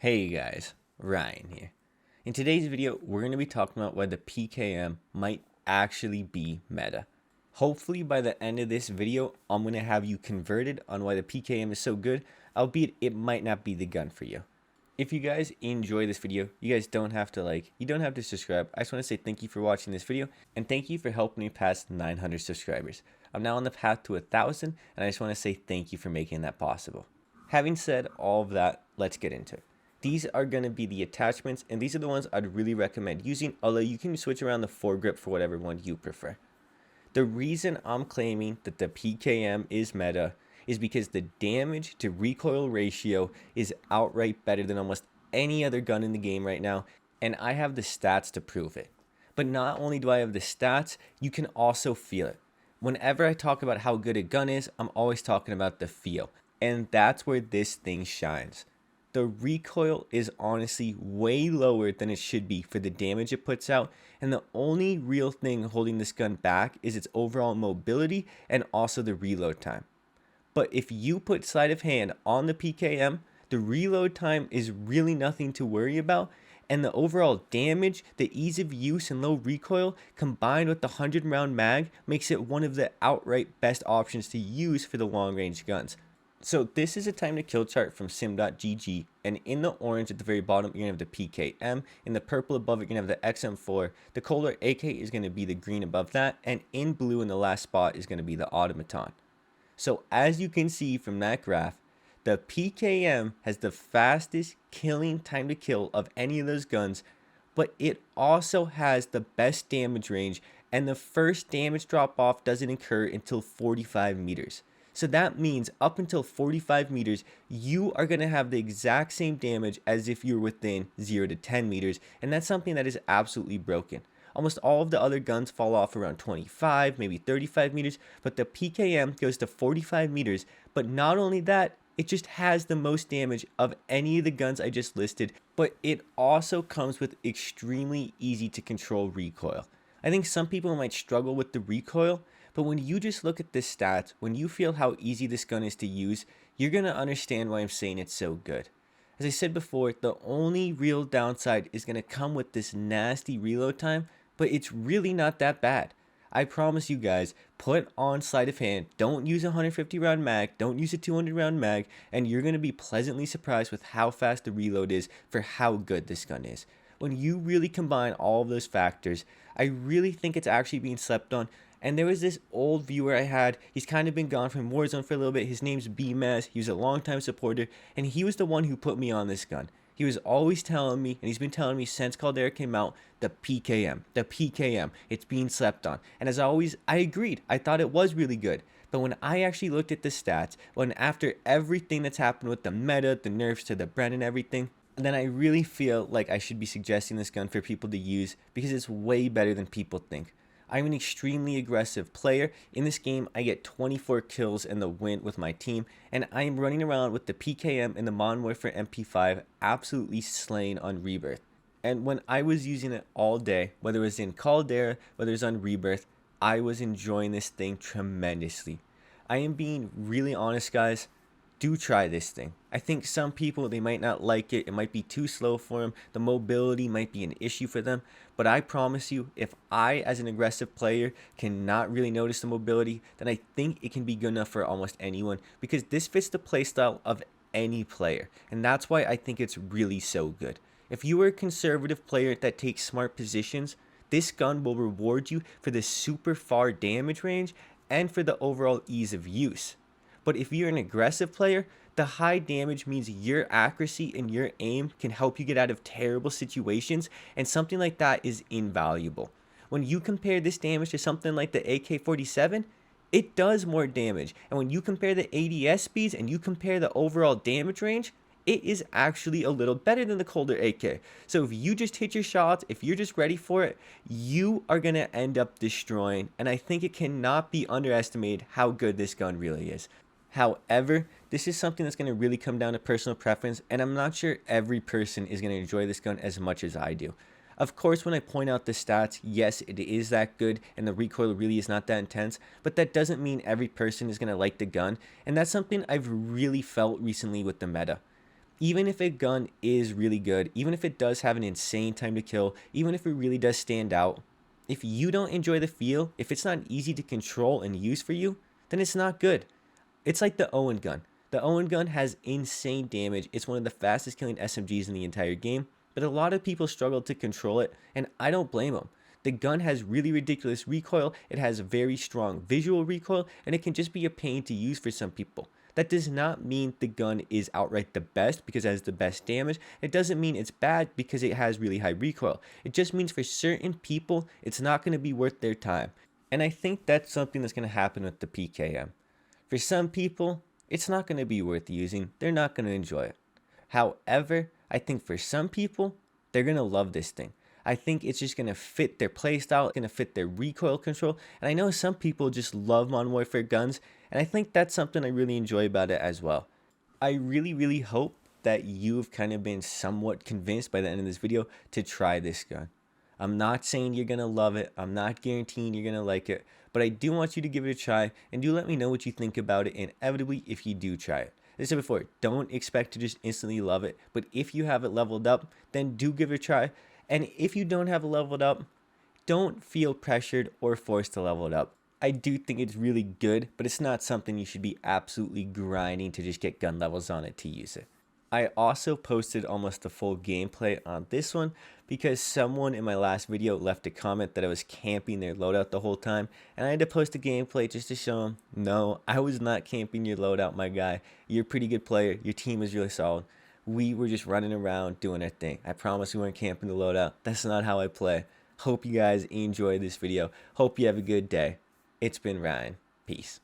Hey guys, Ryan here. In today's video, we're going to be talking about why the PKM might actually be meta. Hopefully by the end of this video, I'm going to have you converted on why the PKM is so good, albeit it might not be the gun for you. If you guys enjoy this video, you guys don't have to you don't have to subscribe. I just want to say thank you for watching this video and thank you for helping me pass 900 subscribers. I'm now on the path to 1,000 and I just want to say thank you for making that possible. Having said all of that, let's get into it. These are going to be the attachments, and these are the ones I'd really recommend using, although you can switch around the foregrip for whatever one you prefer. The reason I'm claiming that the PKM is meta is because the damage to recoil ratio is outright better than almost any other gun in the game right now, and I have the stats to prove it. But not only do I have the stats, you can also feel it. Whenever I talk about how good a gun is, I'm always talking about the feel, and that's where this thing shines. The recoil is honestly way lower than it should be for the damage it puts out, and the only real thing holding this gun back is its overall mobility and also the reload time. But if you put sleight of hand on the PKM, the reload time is really nothing to worry about, and the overall damage, the ease of use, and low recoil combined with the 100 round mag makes it one of the outright best options to use for the long range guns. So this is a time to kill chart from sim.gg, and in the orange at the very bottom you're going to have the PKM, in the purple above it you're going to have the XM4, the Kohler AK is going to be the green above that, and in blue in the last spot is going to be the automaton. So as you can see from that graph, the PKM has the fastest killing time to kill of any of those guns, but it also has the best damage range, and the first damage drop off doesn't occur until 45 meters. So that means up until 45 meters, you are going to have the exact same damage as if you're within 0 to 10 meters, and that's something that is absolutely broken. Almost all of the other guns fall off around 25, maybe 35 meters, but the PKM goes to 45 meters, but not only that, it just has the most damage of any of the guns I just listed, but it also comes with extremely easy to control recoil. I think some people might struggle with the recoil, but when you just look at this stats, when you feel how easy this gun is to use, you're going to understand why I'm saying it's so good. As I said before, the only real downside is going to come with this nasty reload time, but it's really not that bad. I promise you guys, put on sleight of hand, don't use a 150 round mag, don't use a 200 round mag, and you're going to be pleasantly surprised with how fast the reload is for how good this gun is. When you really combine all of those factors, I really think it's actually being slept on. And there was this old viewer I had, he's kind of been gone from Warzone for a little bit, his name's BMAS, he was a longtime supporter, and he was the one who put me on this gun. He was always telling me, and he's been telling me since Caldera came out, the PKM, it's being slept on. And as always, I agreed, I thought it was really good. But when I actually looked at the stats, when after everything that's happened with the meta, the nerfs to the Bren and everything, then I really feel like I should be suggesting this gun for people to use because it's way better than people think. I'm an extremely aggressive player. In this game, I get 24 kills in the win with my team, and I am running around with the PKM and the Modern Warfare MP5 absolutely slaying on Rebirth. And when I was using it all day, whether it was in Caldera, whether it was on Rebirth, I was enjoying this thing tremendously. I am being really honest, guys. Do try this thing. I think some people, they might not like it. It might be too slow for them. The mobility might be an issue for them. But I promise you, if I, as an aggressive player, cannot really notice the mobility, then I think it can be good enough for almost anyone because this fits the playstyle of any player. And that's why I think it's really so good. If you are a conservative player that takes smart positions, this gun will reward you for the super far damage range and for the overall ease of use. But if you're an aggressive player, the high damage means your accuracy and your aim can help you get out of terrible situations, and something like that is invaluable. When you compare this damage to something like the AK-47, it does more damage. And when you compare the ADS speeds and you compare the overall damage range, it is actually a little better than the Kohler AK. So if you just hit your shots, if you're just ready for it, you are going to end up destroying. And I think it cannot be underestimated how good this gun really is. However, this is something that's going to really come down to personal preference, and I'm not sure every person is going to enjoy this gun as much as I do. Of course, when I point out the stats, yes, it is that good, and the recoil really is not that intense, but that doesn't mean every person is going to like the gun, and that's something I've really felt recently with the meta. Even if a gun is really good, even if it does have an insane time to kill, even if it really does stand out, if you don't enjoy the feel, if it's not easy to control and use for you, then it's not good. It's like the Owen gun. The Owen gun has insane damage. It's one of the fastest killing SMGs in the entire game, but a lot of people struggle to control it, and I don't blame them. The gun has really ridiculous recoil, it has very strong visual recoil, and it can just be a pain to use for some people. That does not mean the gun is outright the best because it has the best damage. It doesn't mean it's bad because it has really high recoil. It just means for certain people, it's not going to be worth their time. And I think that's something that's going to happen with the PKM. For some people, it's not going to be worth using. They're not going to enjoy it. However, I think for some people, they're going to love this thing. I think it's just going to fit their playstyle, it's going to fit their recoil control. And I know some people just love Modern Warfare guns, and I think that's something I really enjoy about it as well. I really hope that you've kind of been somewhat convinced by the end of this video to try this gun. I'm not saying you're going to love it. I'm not guaranteeing you're going to like it. But I do want you to give it a try, and do let me know what you think about it, inevitably, if you do try it. As I said before, don't expect to just instantly love it. But if you have it leveled up, then do give it a try. And if you don't have it leveled up, don't feel pressured or forced to level it up. I do think it's really good, but it's not something you should be absolutely grinding to just get gun levels on it to use it. I also posted almost the full gameplay on this one because someone in my last video left a comment that I was camping their loadout the whole time, and I had to post a gameplay just to show them, no, I was not camping your loadout, my guy. You're a pretty good player. Your team is really solid. We were just running around doing our thing. I promise we weren't camping the loadout. That's not how I play. Hope you guys enjoy this video. Hope you have a good day. It's been Ryan. Peace.